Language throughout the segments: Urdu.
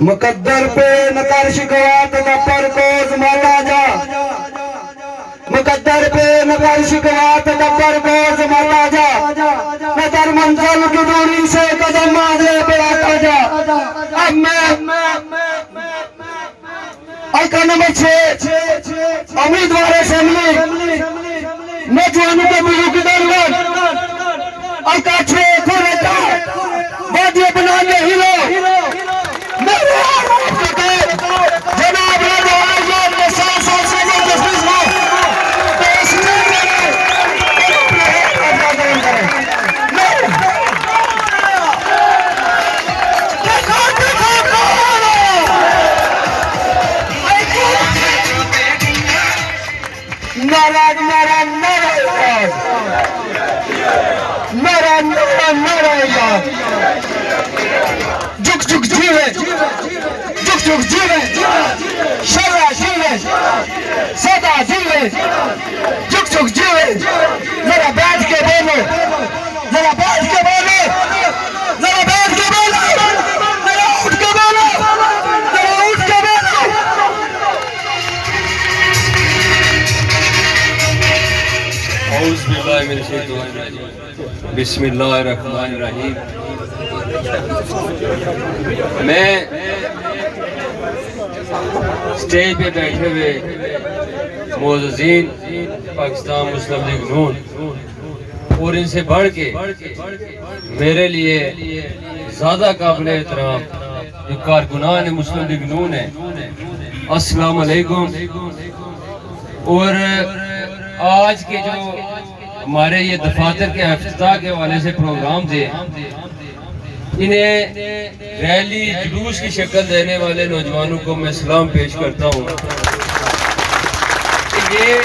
مقدر پہ نکر شکوات دپر کوز مالا جا مقدر پہ نکر شکوات دپر کوز مالا جا نظر منزل کی دوری سے قدم ماضے پہ آتا جا اب میں آئیکا نمبر 6 امیدوار اسمبلی نوجوانوں کے بزرگ کی درگاہ آئیکا 6 کھوڑتا بادی بنانے ہیلو میرے آرام کتے جناب رضا آزاد نے 7 سال سے جسٹس ہو تو اس میں شرع جیوے صدا جیوے چک چک جیوے ذرا بیٹھ کے بولو ذرا بیٹھ کے بولو ذرا بیٹھ کے بولو ذرا اٹھ کے بولو ذرا اٹھ کے بولو اعوذ باللہ من الشیطان الرجیم بسم اللہ الرحمن الرحیم میں سٹیج پہ بیٹھے ہوئے معززین پاکستان مسلم لیگ نون اور ان سے بڑھ کے میرے لیے زیادہ قابل احترام جو کارکنان مسلم لیگ نون ہے السلام علیکم اور آج کے جو ہمارے یہ دفاتر کے افتتاح کے حوالے سے پروگرام تھے انہیں ریلی جلوس کی شکل دینے والے نوجوانوں کو میں سلام پیش کرتا ہوں کہ یہ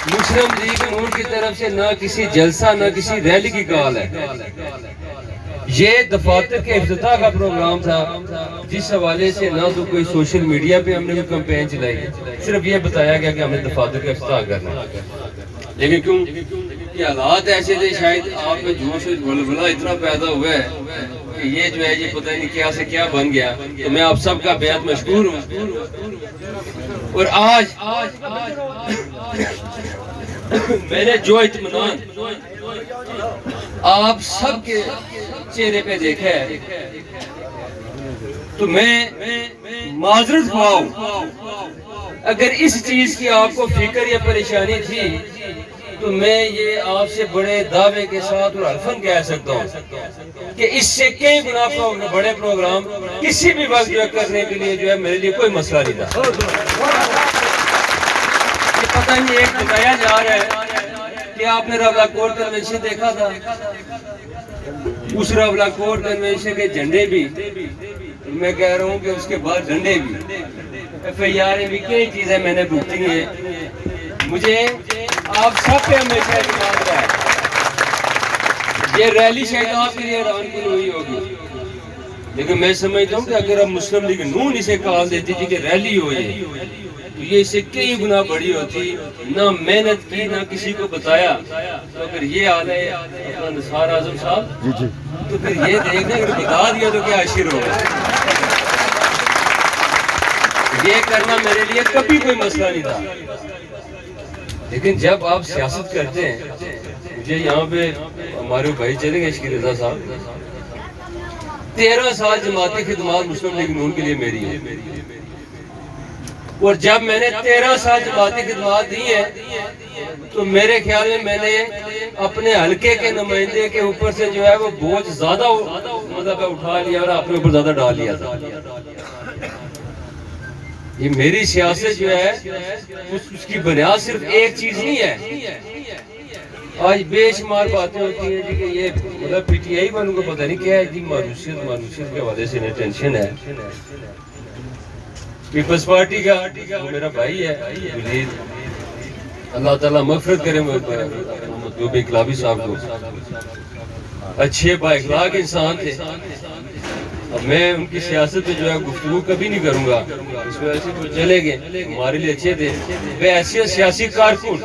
مسلم لیگ نون کی طرف سے نہ کسی جلسہ نہ کسی ریلی کی کال ہے یہ دفاتر کے افتتاح کا پروگرام تھا جس حوالے سے نہ تو کوئی سوشل میڈیا پہ ہم نے کوئی کمپین چلائی صرف یہ بتایا گیا کہ ہم نے دفاتر کا افتتاح کرنا لیکن کیوں کہ حالات ایسے تھے شاید آپ میں جوش و بلبلہ اتنا پیدا ہوا ہے کہ یہ جو ہے یہ پتہ نہیں کیا سے کیا بن گیا تو میں آپ سب کا بیعت مشکور ہوں اور آج میں نے جو اطمینان آپ سب کے چہرے پہ دیکھا ہے تو میں معذرت خواہ ہوں اگر اس چیز کی آپ کو فکر یا پریشانی تھی تو میں یہ آپ سے بڑے دعوے کے ساتھ اور حلفاً کہہ سکتا ہوں کہ اس سے کئی گنا بڑے پروگرام کسی بھی وقت جو کرنے کے لیے جو ہے میرے لیے کوئی مسئلہ نہیں تھا یہ پتہ نہیں ایک بتایا جا رہا ہے کہ آپ نے راولا کوٹ کنونشن دیکھا تھا اس راولا کوٹ کنونشن کے جھنڈے بھی میں کہہ رہا ہوں کہ اس کے بعد جھنڈے بھی ایف آئی آر بھی کئی چیزیں میں نے بھگتی ہیں مجھے آپ سب پہ ہمیشہ اعتماد رہا ہے یہ ریلی شاید آپ کے لیے حیران کن ہوئی ہوگی لیکن میں سمجھتا ہوں کہ اگر اب مسلم لیگ نون اسے کال دیتی تھی کہ ریلی ہو تو یہ اسے کئی گنا بڑی ہوتی نہ محنت کی نہ کسی کو بتایا تو اگر یہ حال ہے اپنا نثار اعظم صاحب تو پھر یہ دیکھنا اگر بتا دیا تو کیا عشر ہوگا یہ کرنا میرے لیے کبھی کوئی مسئلہ نہیں تھا لیکن جب آپ سیاست کرتے ہیں مجھے یہاں پہ ہمارے بھائی چلے گئے شکیل رضا صاحب 13 سال جماعتی خدمات مسلم لیگ نون کے لیے میری ہے اور جب میں نے 13 سال جماعتی خدمات دی ہیں تو میرے خیال میں نے اپنے حلقے کے نمائندے کے اوپر سے جو ہے وہ بوجھ زیادہ مطلب اٹھا لیا اور اپنے اوپر زیادہ ڈال لیا تھا یہ میری سیاست جو ہے اس کی بنیاد صرف ایک چیز نہیں ہے آج بے شمار باتیں ہوتی ہیں کہ یہ مطلب پی ٹی آئی والوں کو پتہ نہیں کیا ہے جی مانوسیت کے حوالے سے انہیں ٹینشن ہے پیپلز پارٹی کا میرا بھائی ہے ولید اللہ تعالیٰ مغفرت کرے محمد انقلابی صاحب کو اچھے با اخلاق انسان تھے اب میں ان کی سیاست پہ جو ہے گفتگو کبھی نہیں کروں گا اس وجہ سے وہ چلے گئے ہمارے لیے اچھے تھے بے حیثیت سیاسی کارکن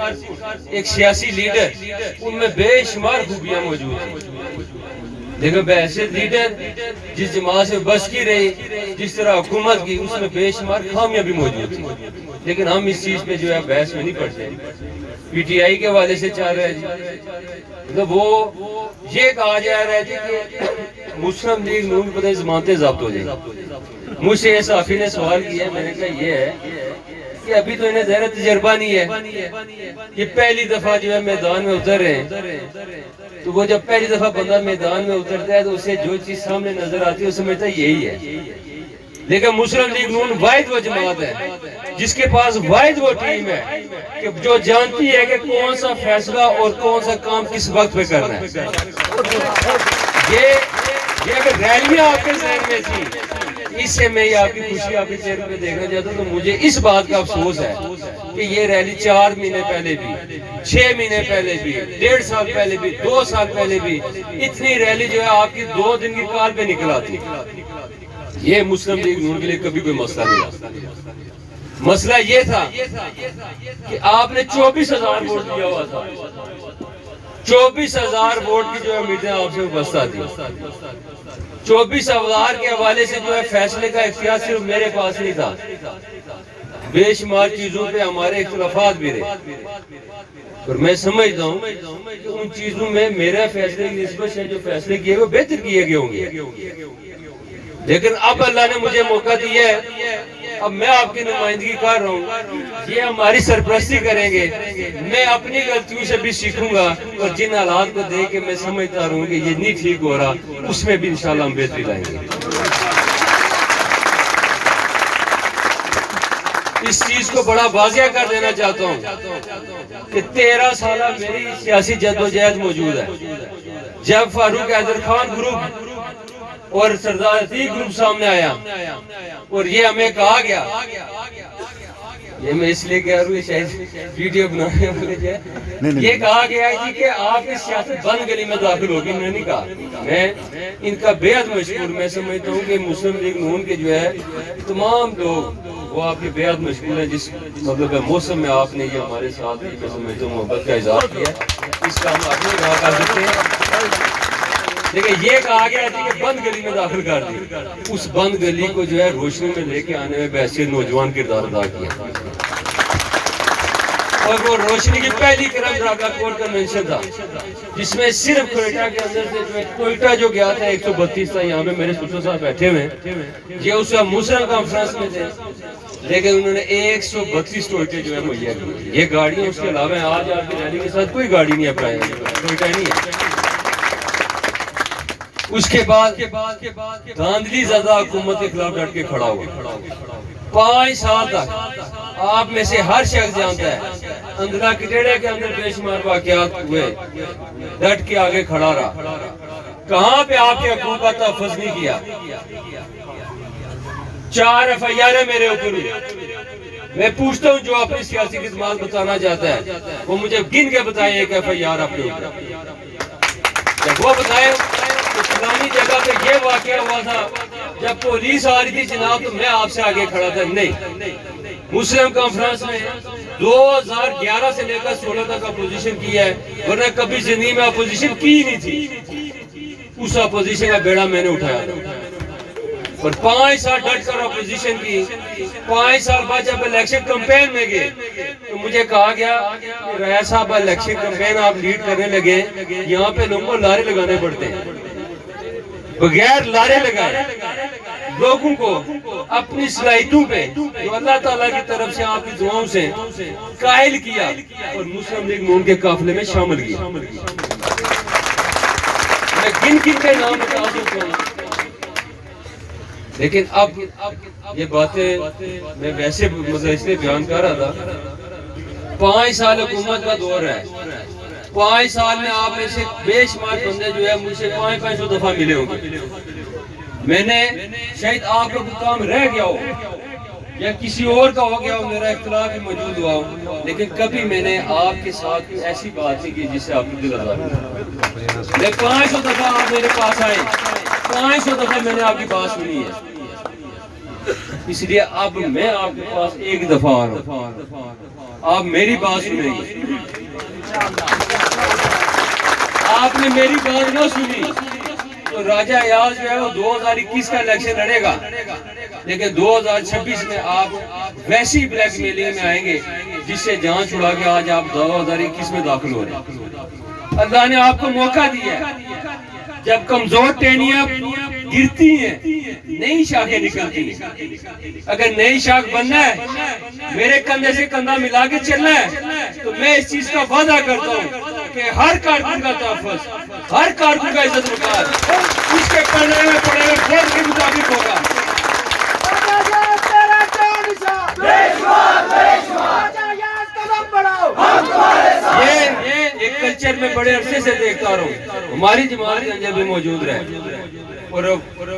ایک سیاسی لیڈر ان میں بے شمار خوبیاں موجود ہیں لیکن بحیثیت لیڈر جس جماعت سے بس کی رہی، جس طرح حکومت کی، اس میں بے شمار خامیاں بھی موجود تھی، لیکن ہم اس چیز پہ جو ہے بحث میں نہیں پڑتے۔ پی ٹی آئی کے حوالے سے چاہ رہے ہیں مطلب وہ یہ کہا جا رہا ہے کہ مسلم لیگ نون پتہ ضمانتیں ضبط ہو جائیں۔ مجھ سے ایک صحافی نے سوال کیا، میں نے کہا یہ ہے کہ ابھی تو انہیں ظاہر تجربہ نہیں ہے، یہ پہلی دفعہ جو ہے میدان میں اتر رہے ہیں، تو وہ جب پہلی دفعہ بندہ میدان میں اترتا ہے تو اسے جو چیز سامنے نظر آتی ہے وہ سمجھتا ہے یہی ہے۔ لیکن مسلم لیگ نون واحد وہ جماعت ہے جس کے پاس واحد وہ ٹیم ہے کہ جو جانتی ہے کہ کون سا فیصلہ اور کون سا کام کس وقت پہ کرنا ہے۔ یہ اگر ریلیاں آپ کے ذہن میں تھی، اس سے میں یہ آپ کی خوشی آپ کے چہرے پہ دیکھنا چاہتا ہوں، تو مجھے اس بات کا افسوس ہے کہ یہ ریلی 4 مہینے پہلے بھی، 6 مہینے پہلے بھی، 1.5 سال پہلے بھی، 2 سال پہلے بھی اتنی ریلی جو ہے آپ کی 2 دن کی کال پہ نکل آتی۔ یہ مسلم لیگ نون کے لیے کبھی کوئی مسئلہ نہیں تھا۔ مسئلہ یہ تھا کہ آپ نے 24,000 ووٹ دیا ہوا تھا، 24,000 ووٹ کی جو ہے امیدیں آپ سے وابستہ تھی۔ 24,000 کے حوالے سے جو ہے فیصلے کا اختیار صرف میرے پاس نہیں تھا، بے شمار چیزوں پہ ہمارے اختلافات بھی رہے، اور میں سمجھتا ہوں کہ ان چیزوں میں میرا فیصلے کی نسبت سے جو فیصلے کیے وہ بہتر کیے گئے ہوں گے، لیکن اب اللہ نے مجھے موقع دیا ہے، اب میں آپ کی نمائندگی کر رہا ہوں، یہ ہماری سرپرستی کریں گے، میں اپنی غلطیوں سے بھی سیکھوں گا، اور جن حالات کو دیکھ کے میں سمجھتا رہوں کہ یہ نہیں ٹھیک ہو رہا، اس میں بھی انشاءاللہ ہم بہتری لائیں گے۔ اس چیز کو بڑا واضح کر دینا چاہتا ہوں کہ 13 سالہ میری سیاسی جدوجہد موجود ہے۔ جب فاروق حیدر خان گروپ اور سردار عتیق گروپ سامنے آیا اور یہ ہمیں کہا گیا، یہ میں اس لیے کہہ رہا ہوں شاید ویڈیو بنانے والے جو ہے، یہ کہا گیا جی کہ آپ کی سیاست بند گلی میں داخل ہوگی، میں نے نہیں کہا، میں ان کا بے حد مشکور، میں سمجھتا ہوں کہ مسلم لیگ نون کے جو ہے تمام لوگ وہ آپ کے بے حد مشکور ہیں، جس مطلب موسم میں آپ نے یہ ہمارے ساتھ میں سمجھتا ہوں محبت کا اظہار کیا ہے، اس کا ہم آگے کہا کر سکتے ہیں۔ لیکن یہ کہا گیا تھا کہ بند گلی میں داخل کر دی، اس بند گلی کو جو ہے روشنی میں لے کے آنے میں بحیثیت نوجوان کردار ادا کیا، اور وہ روشنی کی پہلی کرم ڈراگا کوٹ کنونشن تھا، جس میں صرف کوئٹہ کے اندر سے جو کوئٹہ جو گیا تھا 132 تھا، یہاں پہ میرے سسر صاحب بیٹھے ہوئے ہیں، یہ اس کا مسلم کانفرنس میں تھے، لیکن انہوں نے 132 کوئٹے جو ہے مہیا کی۔ یہ گاڑیاں اس کے علاوہ ہیں، آج آپ کی ریلی کے ساتھ کوئی گاڑی نہیں اپنائے، کوئٹہ نہیں ہے۔ اس کے بعد دھاندلی زدہ حکومت کے خلاف ڈٹ کے کھڑا ہوا، 5 سال تک آپ میں سے ہر شخص جانتا ہے اندرا کٹیڑے کے اندر بے شمار واقعات ہوئے، ڈٹ کے آگے کھڑا رہا، کہاں پہ آپ کے حقوق کا تحفظ نہیں کیا۔ 4 FIR میرے اوپر ہوئی، میں پوچھتا ہوں جو اپنی سیاسی خدمات بتانا چاہتا ہے وہ مجھے گن کے بتائے ایک FIR اپنے اوپر، جب وہ بتائے فلانی جگہ پہ یہ واقعہ ہوا تھا، جب پولیس آ رہی تھی جناب تو میں آپ سے آگے کھڑا تھا، نہیں۔ مسلم کانفرنس میں 2011 سے لے کر 16 تک اپوزیشن کی ہے، ورنہ کبھی زندگی میں اپوزیشن کی نہیں تھی، اس اپوزیشن کا بیڑا میں نے اٹھایا، اور 5 سال ڈٹ کر اپوزیشن کی۔ 5 سال بعد جب الیکشن کمپین میں گئے تو مجھے کہا گیا کہ ریا صاحب الیکشن کمپین آپ لیڈ کرنے لگے، یہاں پہ لوگوں کو لارے لگانے پڑتے ہیں، بغیر لارے لگائے لوگوں کو اپنی صلاحیتوں پہ جو اللہ تعالیٰ کی طرف سے آپ کی دعاؤں سے قائل کیا اور مسلم لیگ نون کے قافلے میں شامل کیا۔ میں کن کن کے نام بتا سکتا ہوں، لیکن اب یہ باتیں میں ویسے اس لیے بیان کر رہا تھا، 5 سال حکومت کا دور ہے، 5 سال میں آپ میں سے بے شمار بندے جو ہے مجھ سے 500 دفعہ ملے ہوں گے، میں نے شاید آپ کا کوئی کام رہ گیا ہو یا کسی اور کا ہو گیا ہو، میرا اختلاف بھی موجود ہوا ہو، لیکن کبھی میں نے آپ کے ساتھ ایسی بات نہیں کی جس سے آپ کو دل آزار ہو۔ میں 500 دفعہ آپ میرے پاس آئے، 500 دفعہ میں نے آپ کی بات سنی ہے، اس لیے اب میں آپ کے پاس ایک دفعہ آ رہا ہوں، آپ میری بات سنیں گے۔ آپ نے میری بات نہ سنی تو راجہ ایاز جو ہے وہ 2021 کا الیکشن لڑے گا، لیکن 2026 میں آپ ویسی بلیک میلنگ میں آئیں گے جس سے جان چھڑا کے آج آپ 2021 میں داخل ہو رہے ہیں۔ اللہ نے آپ کو موقع دیا ہے، جب کمزور ٹہنیاں گرتی ہیں نئی شاخیں نکلتی ہیں۔ اگر نئی شاخ بننا ہے، میرے کندھے سے کندھا ملا کے چلنا ہے، تو میں اس چیز کا وعدہ کرتا ہوں کہ ہر کارکن کا تحفظ، ہر کارکن کا عزت وقار اس کے پڑھنے میں پڑے ہوئے فوج کے مطابق ہوگا۔ یہ ایک کلچر میں بڑے عرصے سے دیکھتا رہا ہوں، ہماری جماعت کے اندر بھی موجود رہے، اور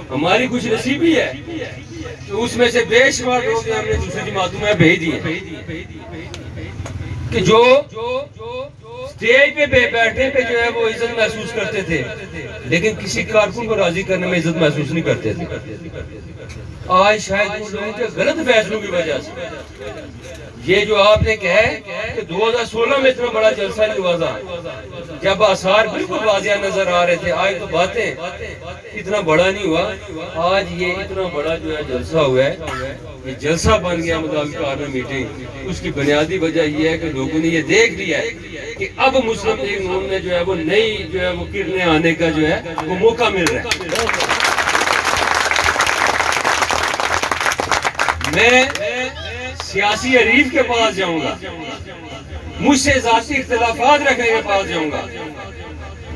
ہماری کچھ نصیبی ہے تو اس میں سے بے شمار لوگ ہم نے دوسری جماعتوں میں بھیج دیے کہ جو اسٹیج پہ بیٹھنے پہ جو ہے وہ عزت محسوس کرتے تھے، لیکن کسی کارکن کو راضی کرنے میں عزت محسوس نہیں کرتے تھے۔ آج شاید ان لوگوں کے غلط فیصلوں کی وجہ سے یہ جو آپ نے کہا ہے کہ 2016 میں اتنا بڑا جلسہ نہیں ہوا تھا، جب آثار بالکل واضح نظر آ رہے تھے، آج تو باتیں اتنا بڑا نہیں ہوا، آج یہ اتنا بڑا جو ہے جلسہ ہوا ہے، یہ جلسہ بن گیا مطابق کارنر میٹنگ۔ اس کی بنیادی وجہ یہ ہے کہ لوگوں نے یہ دیکھ لیا ہے کہ اب مسلم لیگ نون میں جو ہے وہ نئی جو ہے وہ کرنے آنے کا جو ہے وہ موقع مل رہا ہے۔ میں سیاسی حریف کے پاس جاؤں گا، مجھ سے ذاتی اختلافات رکھنے کے پاس جاؤں گا،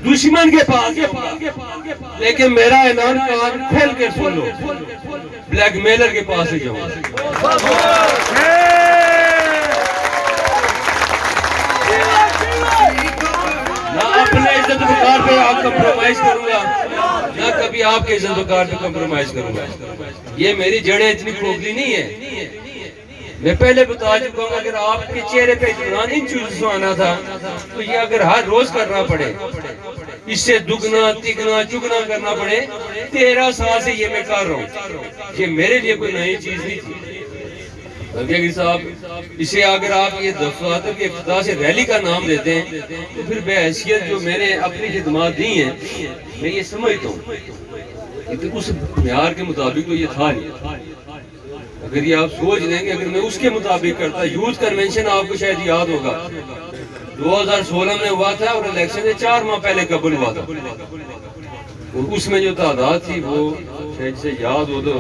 دشمن کے پاس جاؤں گا، لیکن میرا اعلان کان کھول کے سن لو، بلیک میلر کے پاس ہی جاؤں گا۔ نہ اپنے عزت وقار پہ آپ کمپرومائز کروں گا، نہ کبھی آپ کے عزت وقار پہ کمپرومائز کروں گا۔ یہ میری جڑیں اتنی کھوکھلی نہیں ہے، میں پہلے بتا چکا ہوں، اگر آپ کے چہرے پہ اطمینان ان چیزوں سے آنا تھا تو یہ اگر ہر روز کرنا پڑے، اس سے دگنا تگنا چگنا کرنا پڑے، 13 سال سے یہ میں کر رہا ہوں، یہ میرے لیے کوئی نئی چیز نہیں تھی۔ بلکہ صاحب اسے اگر آپ یہ دفاتر کے افتتاح سے ریلی کا نام دیتے ہیں تو پھر بے حیثیت جو میں نے اپنی خدمات دی ہیں میں یہ سمجھتا ہوں کہ اس معیار کے مطابق تو یہ تھا نہیں۔ اگر یہ آپ سوچ لیں گے اگر میں اس کے مطابق کرتا، یوتھ کنونشن آپ کو شاید یاد ہوگا 2016 میں ہوا تھا اور الیکشن سے 4 ماہ پہلے قبل ہوا تھا، اور اس میں جو تعداد تھی وہ شاید سے یاد ہو تو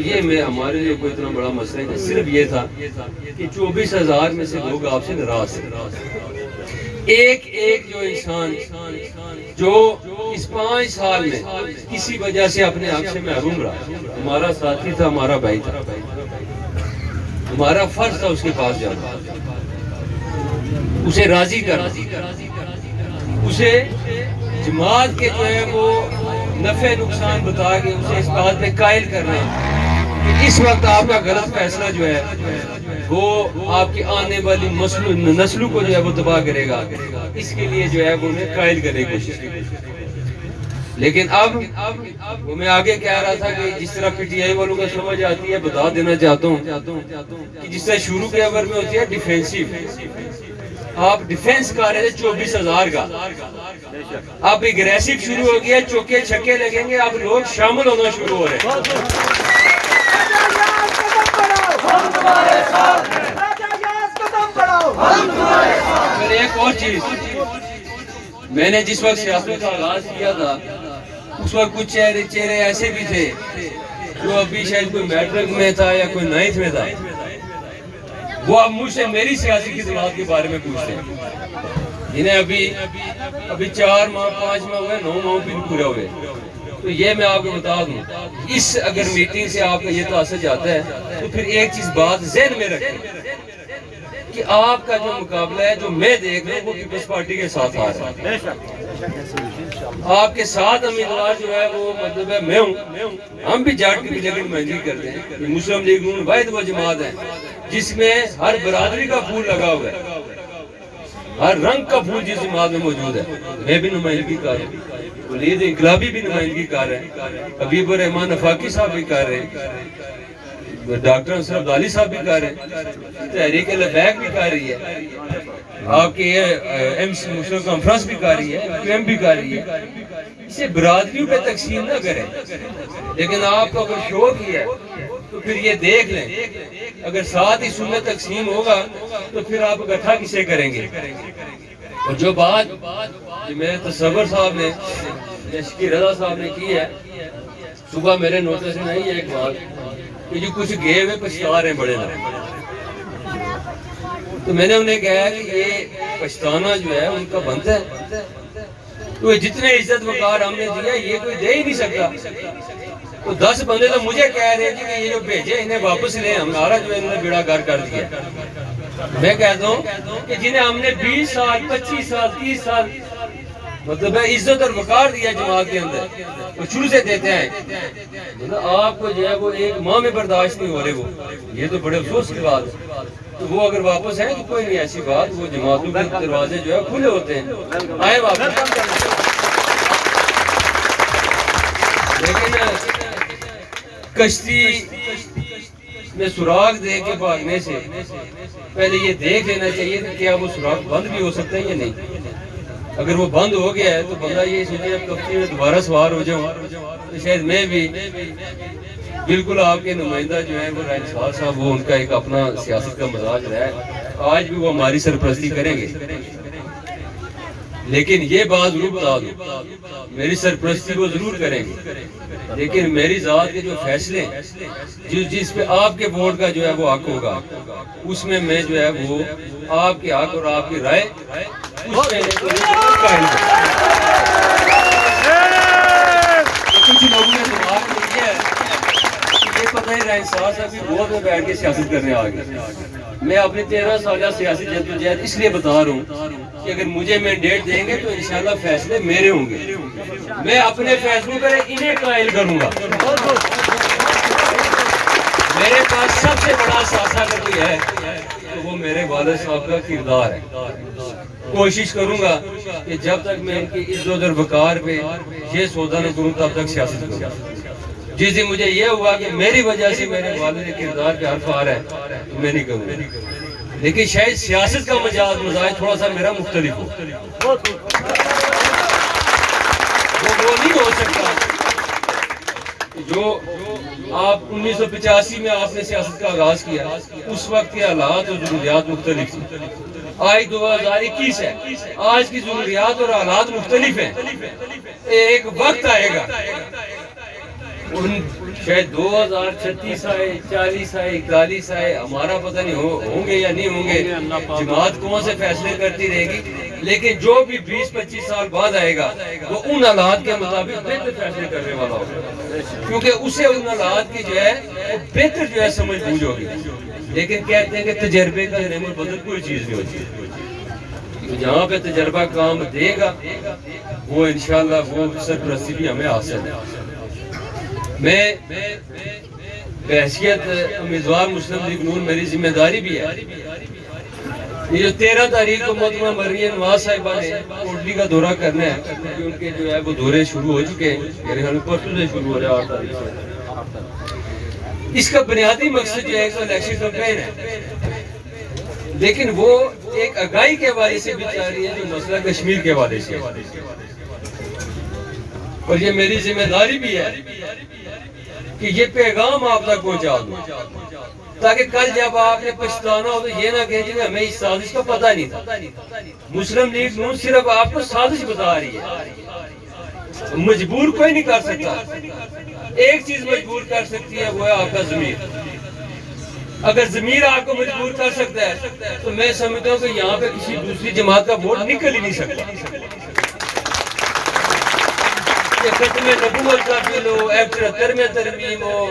یہ میں ہمارے لیے کوئی اتنا بڑا مسئلہ نہیں، صرف یہ تھا کہ 24,000 میں سے لوگ آپ سے ناراض تھے۔ ایک جو انسان جو اس 5 سال میں کسی وجہ سے اپنے آپ سے محروم رہا، ہمارا ساتھی تھا، ہمارا بھائی تھا، ہمارا فرض تھا اس کے پاس جانا، اسے راضی کرنا، اسے جماعت کے جو ہے وہ نفع نقصان بتا کے اسے اس بات پہ قائل کرنا کہ اس وقت آپ کا غلط فیصلہ جو ہے وہ آپ کی آنے والی نسلوں کو جو ہے وہ تباہ کرے گا، اس کے لیے جو ہے وہ انہیں قائل کرنے کی کوشش کی۔ لیکن اب وہ میں آگے کہہ رہا تھا کہ جس طرح پی ٹی آئی والوں کا سمجھ آتی ہے، بتا دینا چاہتا ہوں کہ جس طرح شروع کے اوور میں ہوتی ہے ڈیفینسیو، آپ ڈیفینس کر رہے تھے 24,000 کا، اب اگریسیو شروع ہو گیا، چوکے چھکے لگیں گے، اب لوگ شامل ہونا شروع ہو رہے ہیں۔ پھر ایک اور چیز، میں نے جس وقت سیاست کا آغاز کیا تھا اس وقت کچھ چہرے ایسے بھی تھے جو ابھی شاید کوئی میٹرک میں تھا یا کوئی 9th میں تھا، وہ اب مجھ سے میری سیاسی خدمات کے بارے میں پوچھتے ہیں، جنہیں ابھی 4 ماہ 5 ماہ ہوئے، 9 ماہ بھی پورے ہوئے۔ تو یہ میں آپ کو بتا دوں، اس اگر میٹنگ سے آپ کا یہ تاثر جاتا ہے تو پھر ایک چیز بات ذہن میں رکھیں کہ آپ کا جو مقابلہ ہے جو میں دیکھ رہا ہوں وہ پیپلز پارٹی کے ساتھ آ رہا ہے، آپ کے ساتھ امیدوار جو ہے وہ مطلب ہے میں ہوں، ہم بھی جاٹ کی لیکن نمائندگی کرتے ہیں، مسلم لیگ نون واحد وہ جماعت ہے جس میں ہر برادری کا پھول لگا ہوا ہے، ہر رنگ کا پھول جس جماعت میں موجود ہے، میں بھی نمائندگی کر رہا ہوں، ولید انقلابی بھی نمائندگی کر رہے ہیں، حبیب الرحمان افاقی صاحب بھی کر رہے ہیں، ڈاکٹر انصر عبدالی صاحب بھی کر رہے ہیں، تحریک لبیک بھی کر رہی ہے، آپ کے مسلم کانفرنس بھی کر رہی ہے، پی ایم بھی کر رہی ہے، اسے برادریوں پہ تقسیم نہ کریں، لیکن آپ کو اگر شوق ہی ہے تو پھر یہ دیکھ لیں، اگر ساتھ ہی سنت تقسیم ہوگا تو پھر آپ اکٹھا کسے کریں گے؟ اور جو بات میرے تصور صاحب نے یا شکی رضا صاحب نے کی ہے، صبح میرے نوٹس میں نہیں ہے ایک بات کہ جو کچھ گئے ہوئے پچھتا رہے ہیں بڑے نام، تو میں نے انہیں کہا کہ یہ پچھتانا جو ہے ان کا بنتا ہے، تو جتنے عزت وقار ہم نے دیا یہ کوئی دے ہی نہیں سکتا۔ تو 10 بندے تو مجھے کہہ رہے تھے کہ یہ جو بھیجے انہیں واپس لیں، ہمارا جو انہوں نے بیڑا گھر کر دیا۔ میں کہتا ہوں کہ جنہیں ہم نے 20 سال 25 سال 30 سال مطلب ہے عزت اور وقار دیا جماعت کے اندر، وہ شروع سے دیتے ہیں، آپ کو جو ہے وہ ایک ماہ میں برداشت نہیں ہو رہے، وہ یہ تو بڑے افسوس کی بات ہے۔ تو وہ اگر واپس ہیں تو کوئی نہیں ایسی بات، وہ جماعتوں کے دروازے جو ہے کھلے ہوتے ہیں، آئے واپس۔ لیکن کشتی میں سراغ دے کے بھاگنے سے پہلے یہ دیکھ لینا چاہیے کہ کیا وہ سراغ بند بھی ہو سکتا ہے یا نہیں۔ اگر وہ بند ہو گیا ہے تو بندہ یہ سوچے اب کشتی میں دوبارہ سوار ہو جاؤں، تو شاید میں بھی بالکل آپ کے نمائندہ جو ہیں وہ رائن صاحب، وہ ان کا ایک اپنا سیاست کا مزاج رہا ہے، آج بھی وہ ہماری سرپرستی کریں گے، لیکن یہ بات ضرور بتا دوں، میری سرپرستی وہ ضرور کریں گے، لیکن میری ذات کے جو فیصلے جس پہ آپ کے ووٹ کا جو ہے وہ حق ہوگا، اس میں میں جو ہے وہ آپ کے حق اور آپ کی رائے اس میں قائم ہوں۔ کچھ لوگوں نے دماغ میں کیا ہے یہ پتہ ہی رائن صاحب بھی بہت میں بیٹھ کے سیاست کرنے آ گیا۔ میں اپنی 13 سالہ سیاسی جدوجہد اس لیے بتا رہا ہوں کہ اگر مجھے مینڈیٹ دیں گے تو انشاءاللہ فیصلے میرے ہوں گے، میں اپنے فیصلوں پر انہیں قائل کروں گا۔ میرے پاس سب سے بڑا ساسہ اگر کوئی ہے تو وہ میرے والد صاحب کا کردار ہے۔ کوشش کروں گا کہ جب تک میں ان کی عزت اور وقار پہ یہ سودا نہ کروں تب تک سیاست کروں۔ جس دن مجھے یہ ہوا کہ میری وجہ سے میرے والد کردار پہ حرف آ رہا ہے تو میں نہیں کروں گا، لیکن شاید سیاست کا مزاج تھوڑا سا میرا مختلف ہو، وہ نہیں ہو سکتا جو آپ 1985 میں آپ نے سیاست کا آغاز کیا، اس وقت کے حالات اور ضروریات مختلف تھی۔ آج 2021 ہے، آج کی ضروریات اور حالات مختلف ہیں، ایک وقت آئے گا شاید 2036 آئے 40 آئے 41 آئے، ہمارا پتہ نہیں ہوں گے یا نہیں ہوں گے، جماعت کون سے فیصلے کرتی رہے گی، لیکن جو بھی 20-25 سال بعد آئے گا وہ ان حالات کے مطابق بہتر فیصلے کرنے والا ہوگا، کیونکہ اسے ان حالات کی جو ہے وہ بہتر جو ہے سمجھ بوجھ ہوگی۔ لیکن کہتے ہیں کہ تجربے کا نعمت بدل کوئی چیز نہیں ہوتی، جہاں پہ تجربہ کام دے گا وہ انشاءاللہ وہ سرپرستی بھی ہمیں حاصل ہے۔ میں بحیثیت امیدوار مسلم لیگ نون میری ذمہ داری بھی ہے، یہ جو 13 تاریخ کو محترمہ مریم نواز صاحبہ نے کوٹلی کا دورہ کرنا ہے، کیونکہ ان کے جو ہے وہ دورے شروع ہو چکے ہیں، میرے خیال میں پرسوں سے شروع ہو رہے ہیں 8 تاریخ سے۔ اس کا بنیادی مقصد جو ہے ایک الیکشن کمپین ہے، لیکن وہ ایک آگاہی کے حوالے سے بھی چاہ رہی ہے جو مسئلہ کشمیر کے حوالے سے، اور یہ میری ذمہ داری بھی ہے کہ یہ پیغام آپ تک پہنچا دوں، تاکہ کل جب آپ نے پچھتانا ہو تو یہ نہ کہیں کہ ہمیں اس سازش کا پتہ نہیں تھا۔ مسلم لیگ نون صرف آپ کو سازش بتا رہی ہے، مجبور کوئی نہیں کر سکتا۔ ایک چیز مجبور کر سکتی ہے وہ ہے آپ کا ضمیر۔ اگر ضمیر آپ کو مجبور کر سکتا ہے تو میں سمجھتا ہوں کہ یہاں پہ کسی دوسری جماعت کا ووٹ نکل ہی نہیں سکتا۔ کہ ختم نبوت کا بل ہو، ایکٹ 73 میں ترمیم ہو،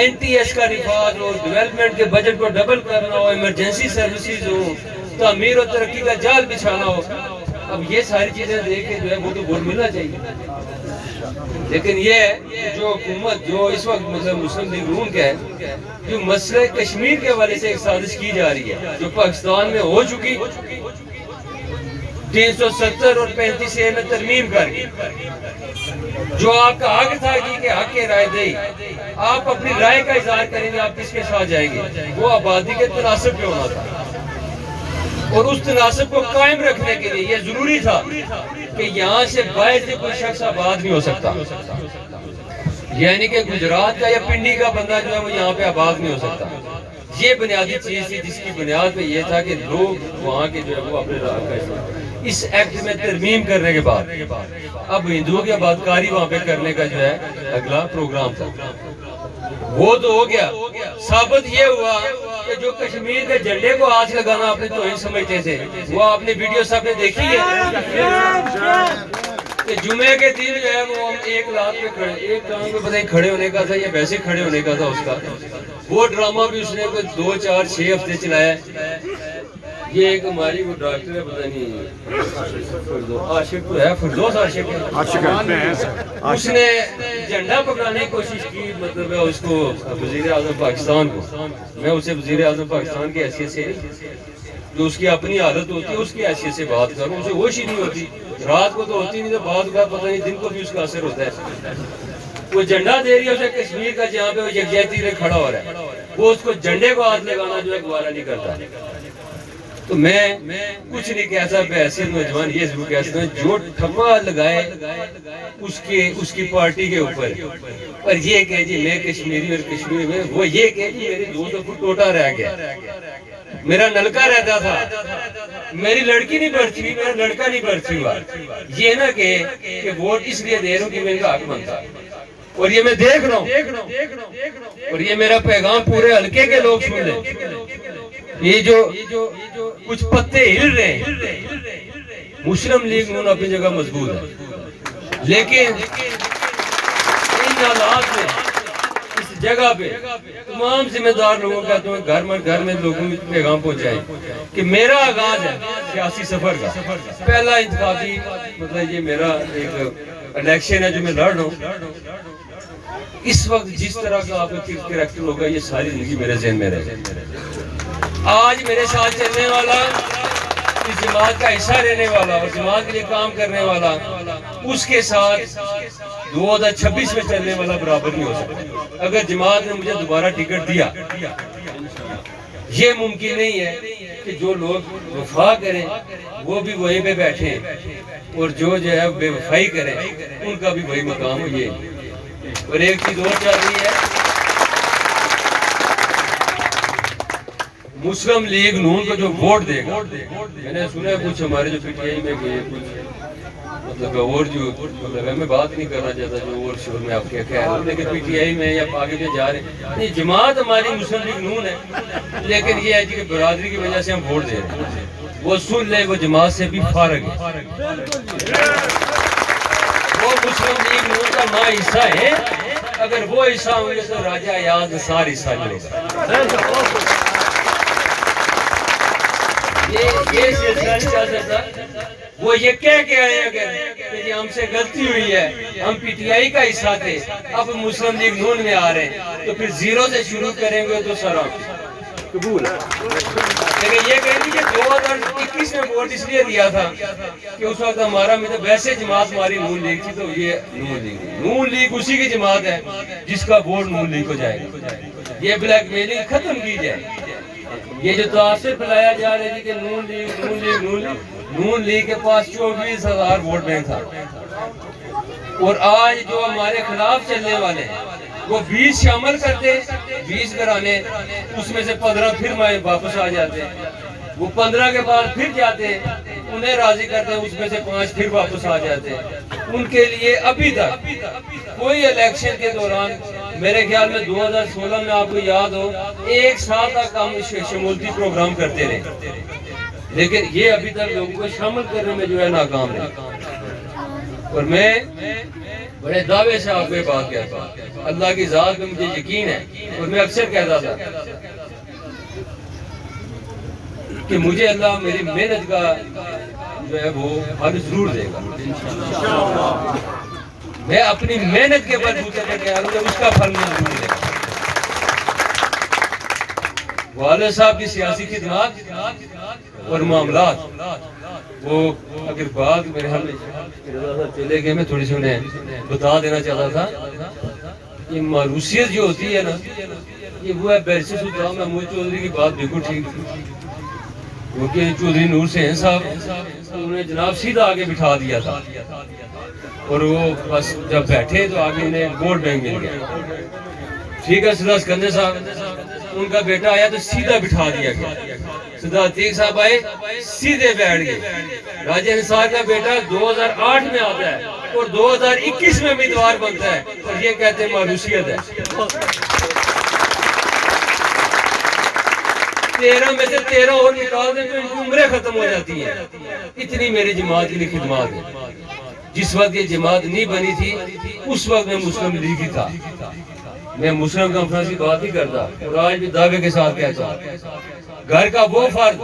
NTS کا نفاذ ہو، ڈیولپمنٹ کے بجٹ کو ڈبل کرنا ہو، ایمرجنسی سروسز ہو، تعمیر و ترقی کا جال بچھانا ہو، اب یہ ساری چیزیں دیکھ کے جو ہے وہ تو ووٹ ملنا چاہیے۔ لیکن یہ جو حکومت جو اس وقت مسلم لیگ نون کا ہے، جو مسئلہ کشمیر کے حوالے سے ایک سازش کی جا رہی ہے جو پاکستان میں ہو چکی، 370 اور 35A میں ترمیم کر کے جو آپ کا حق تھا کہ حق کے رائے دے، آپ اپنی رائے کا اظہار کریں گے آپ کس کے ساتھ جائیں گے، وہ آبادی کے تناسب پہ ہونا تھا، اور اس تناسب کو قائم رکھنے کے لیے یہ ضروری تھا کہ یہاں سے باہر سے کوئی شخص آباد نہیں ہو سکتا، یعنی کہ گجرات کا یا پنڈی کا بندہ جو ہے وہ یہاں پہ آباد نہیں ہو سکتا. یہ بنیادی چیز تھی جس کی بنیاد پہ یہ تھا کہ لوگ وہاں کے جو ہے وہ اپنے راہ کا اس ایکٹ میں ترمیم کرنے کے بعد اب ہندوؤں کی آبادکاری وہاں پہ کرنے کا جو ہے اگلا پروگرام تھا. وہ تو ہو گیا. ثابت یہ ہوا کہ جو کشمیر کے جھنڈے کو آنچ لگانا اپنے توہین سمجھتے تھے وہ آپ نے ویڈیو سب نے دیکھی ہے کہ جمعے کے دن جو ہے وہ ہم ایک لات پہ کھڑے، ایک ٹانگ پہ پتہ نہیں کھڑے ہونے کا تھا یا ویسے کھڑے ہونے کا تھا اس کا. وہ ڈرامہ بھی اس نے کوئی 2 4 6 ہفتے چلایا. یہ ایک ہماری وہ ڈاکٹر ہے پتہ نہیں عاشق تو ہے، فردوس عاشق ہے، اس نے جھنڈا پکڑانے کی کوشش کی، مطلب ہے اس کو وزیر اعظم پاکستان کو. میں اسے وزیر اعظم پاکستان کی حیثیت سے جو اس کی اپنی عادت ہوتی ہے اس کی حیثیت سے بات کروں، اسے ہوش ہی نہیں ہوتی، رات کو تو ہوتی نہیں تو بات کا پتہ نہیں دن کو بھی اس کا اثر ہوتا ہے. وہ جھنڈا دے رہی ہے اسے کشمیر کا جہاں پہ وہ یکجہتی سے کھڑا ہو رہا ہے، وہ اس کو جھنڈے کو ہاتھ لگانا جو ہے گوارا نہیں کرتا. تو میں کچھ نہیں کہتا بحیثیت نوجوان یہ ضرور کہتا ہوں جو ٹھپا لگائے اس کی پارٹی کے اوپر اور یہ کہ جی میں کشمیری اور کشمیر میں، وہ یہ کہ جی میرے 2 فٹ ٹوٹا رہ گیا، میرا نلکا رہتا تھا، میری لڑکی نہیں بڑھتی ہوئی، میرا لڑکا نہیں بڑھتی ہوا. یہ نہ کہ ووٹ اس لیے دے رہا ہوں کہ میں ان کا حق بنتا، اور یہ میں دیکھ رہا ہوں اور یہ میرا پیغام پورے حلقے کے لوگ سن لیں. یہ جو کچھ پتے ہل رہے ہیں، مسلم لیگ نون اپنی جگہ مضبوط ہے، لیکن ان حالات میں اس جگہ پہ تمام ذمہ دار لوگوں کا تمہیں گھر میں لوگوں میں پیغام پہنچائے کہ میرا آغاز ہے سیاسی سفر کا. پہلا انتخابی مطلب یہ میرا ایک الیکشن ہے جو میں لڑ رہا ہوں. اس وقت جس طرح کا آپ کا کریکٹر ہوگا یہ ساری زندگی میرے ذہن میں رہے. آج میرے ساتھ چلنے والا، اس جماعت کا حصہ رہنے والا اور جماعت کے لیے کام کرنے والا، اس کے ساتھ 2026 میں چلنے والا برابر نہیں ہو سکتا. اگر جماعت نے مجھے دوبارہ ٹکٹ دیا، یہ ممکن نہیں ہے کہ جو لوگ وفا کریں وہ بھی وہیں پہ بیٹھیں اور جو ہے بے وفائی کریں ان کا بھی وہی مقام ہو. یہ اور ایک چیز اور چل رہی ہے، مسلم لیگ نون کو جو ووٹ دے گا، میں نے سنا ہے کچھ ہمارے جو پی ٹی آئی میں گئے کچھ مطلب اور جو مطلب میں بات نہیں کرنا چاہتا جو اور شور میں آپ کے خیر ہوں، لیکن پی ٹی آئی میں یا آگے جو جا رہے ہیں نہیں، جماعت ہماری مسلم لیگ نون ہے، لیکن یہ ہے کہ برادری کی وجہ سے ہم ووٹ دے رہے ہیں. وہ سن لے وہ جماعت سے بھی فارغ ہے، وہ مسلم لیگ نون کا ماں حصہ ہے. اگر وہ حصہ ہوں گے تو راجہ یاد نثار حصہ نہیں ہوگا. یہ سلسلہ نہیں چل سکتا. وہ یہ کہہ کے آئے اگر کہ ہم سے غلطی ہوئی ہے، ہم پی ٹی آئی کا حصہ تھے، اب مسلم لیگ نون میں آ رہے ہیں تو پھر زیرو سے شروع کریں گے تو سر قبول ہے. لیکن یہ کہیں گے کہ 2021 میں ووٹ اس لیے دیا تھا کہ اس وقت ہمارا ویسے جماعت ہماری نون لیگ تھی، تو یہ نون لیگ اسی کی جماعت ہے جس کا ووٹ نون لیگ کو جائے گا. یہ بلیک میلنگ ختم کی جائے. یہ جو تاثر پھیلایا جا رہا ہے کہ نون لیگ کے پاس 24,000 ووٹ بینک تھا، اور آج جو ہمارے خلاف چلنے والے ہیں وہ 20 شامل کرتے، 20 گھرانے، اس میں سے 15 پھر واپس آ جاتے، وہ 15 کے بعد پھر جاتے، انہیں راضی کرتے، اس میں سے 5 پھر واپس آ جاتے. ان کے لیے ابھی تک کوئی الیکشن کے دوران میرے خیال میں 2016 میں آپ کو یاد ہو 1 سال تک ہم شمولتی پروگرام کرتے رہے، لیکن یہ ابھی تک لوگوں کو شامل کرنے میں جو ہے ناکام رہے. اور میں بڑے دعوے سے آپ کو یہ بات کہتا ہوں، اللہ کی ذات میں مجھے یقین ہے، اور میں اکثر کہتا تھا کہ مجھے اللہ میری محنت کا جو ہے وہ پھل ضرور دے گا. میں اپنی محنت کے بلبوتے پر کہہ رہا ہوں، اس کا پھل مجھے ضرور دے گا. والد صاحب کی سیاسی خدمات اور معاملات وہ اگر بات میرے حال میں چلے گئے، میں تھوڑی سی انہیں بتا دینا چاہتا تھا. یہ معروسیت جو ہوتی ہے نا، یہ وہ ہے بیرسی سلطان محمود چودھری کی بات بالکل ٹھیک تھی. کیونکہ چودھری نور حسین صاحب انہوں نے جناب سیدھا آگے بٹھا دیا تھا اور وہ بس جب بیٹھے تو آگے انہیں ووٹ بینک مل گیا. ٹھیک ہے, سردار سکندر صاحب ان کا بیٹا آیا تو سیدھا بٹھا دیا گیا. سردار عتیق صاحب آئے سیدھے بیٹھ گئے. راجہ نثار کا بیٹا 2008 میں آتا ہے اور 2021 میں امیدوار بنتا ہے اور یہ کہتے ہیں مایوسیت ہے. 13 میں سے 13 اور نکال دیں تو ان کی عمریں ختم ہو جاتی ہیں. اتنی میری جماعت کے لیے خدمات ہے. جس وقت یہ جماعت نہیں بنی تھی اس وقت میں مسلم لیگ ہی تھا. میں مسلم کانفرنس کی بات نہیں کرتا اور آج بھی دعوے کے ساتھ کہتا ہوں, گھر کا وہ فرد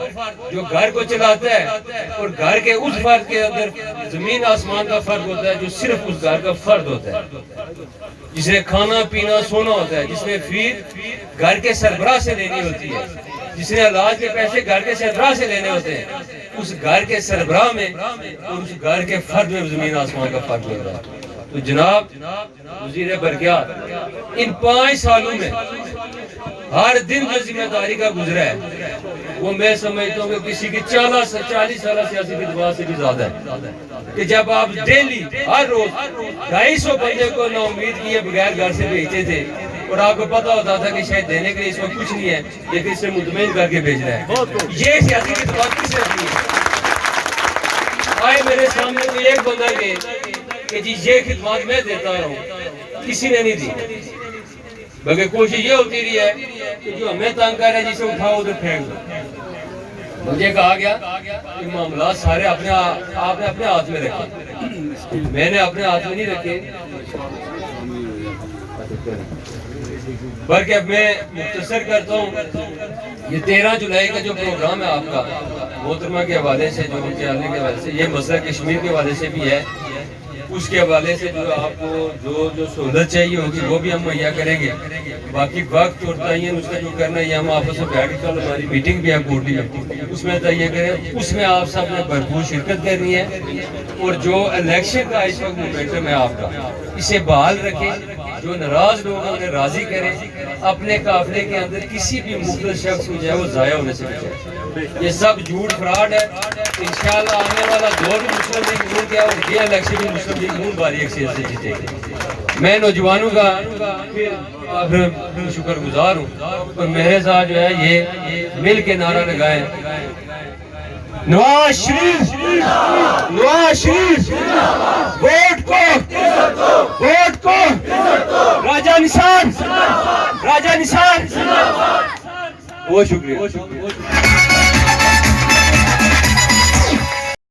جو گھر کو چلاتا ہے اور گھر کے اس فرد کے اندر زمین آسمان کا فرق ہوتا ہے, جو صرف اس گھر کا فرد ہوتا ہے, جس نے کھانا پینا سونا ہوتا ہے, جس نے فیس گھر کے سربراہ سے لینی ہوتی ہے, جس نے علاج کے پیسے گھر کے سربراہ سے لینے ہوتے ہیں, اس گھر کے سربراہ میں اور اس گھر کے فرد میں زمین آسمان کا فرق ہوتا ہے. تو جناب وزیر برقیات ان 5 سالوں میں ہر دن جو ذمہ داری کا گزرا ہے وہ میں سمجھتا ہوں کہ کسی کی 40 سالہ سیاسی خدمات سے بھی زیادہ ہے. کہ جب آپ ڈیلی ہر روز 250 بندے کو نا امید کیے بغیر گھر سے بھیجتے تھے اور آپ کو پتا ہوتا تھا کہ شاید دینے کے لیے اس میں کچھ نہیں ہے, لیکن اس سے مطمئن کر کے بھیج رہے ہیں, یہ سیاسی خدمات کس نے کی ہے؟ آئے میرے سامنے کوئی ایک بندہ کہ جی یہ خدمات میں دیتا رہا ہوں, کسی نے نہیں دی. بلکہ کوشش یہ ہوتی رہی ہے کہ جو ہمیں تنگ کر رہے ہیں جسے اٹھاؤ ادھر پھینک دو. مجھے کہا گیا کہ معاملات سارے آپ نے اپنے ہاتھ میں رکھے. میں نے اپنے ہاتھ میں نہیں رکھے, بلکہ اب میں مختصر کرتا ہوں. یہ 13 جولائی کا جو پروگرام ہے آپ کا محترمہ کے حوالے سے, جو ان کے آنے کے حوالے سے, یہ مسئلہ کشمیر کے حوالے سے بھی ہے, اس کے حوالے سے جو آپ کو جو سہولت چاہیے ہوگی وہ بھی ہم مہیا کریں گے. باقی وقت اور تعین اس کا جو کرنا ہے, یہ ہم آپس میں بیٹھ کر, ہماری میٹنگ بھی ہے کوٹلی میں, اس میں تعین کریں. اس میں آپ سب نے بھرپور شرکت کرنی ہے اور جو الیکشن کا اس وقت مومنٹم ہے آپ کا, اسے بحال رکھیں. جو ناراض لوگ ہیں انہیں راضی کریں. اپنے قافلے کے اندر کسی بھی مخلص شخص کو جو ہے وہ ضائع ہونے سے بچائیں. یہ سب جھوٹ فراڈ ہے. انشاءاللہ آنے والا دور بھی مسلم لیگ نون کا اور یہ الیکشن بھی مسلم لیگ نون باری اکثریت سے جیتے گی. میں نوجوانوں کا پھر شکر گزار ہوں اور میرے ساتھ جو ہے یہ مل کے نعرہ لگائیں, نواز شریف, نواز شریف, ووٹ کو, راجہ نثار, راجہ نثار. بہت شکریہ.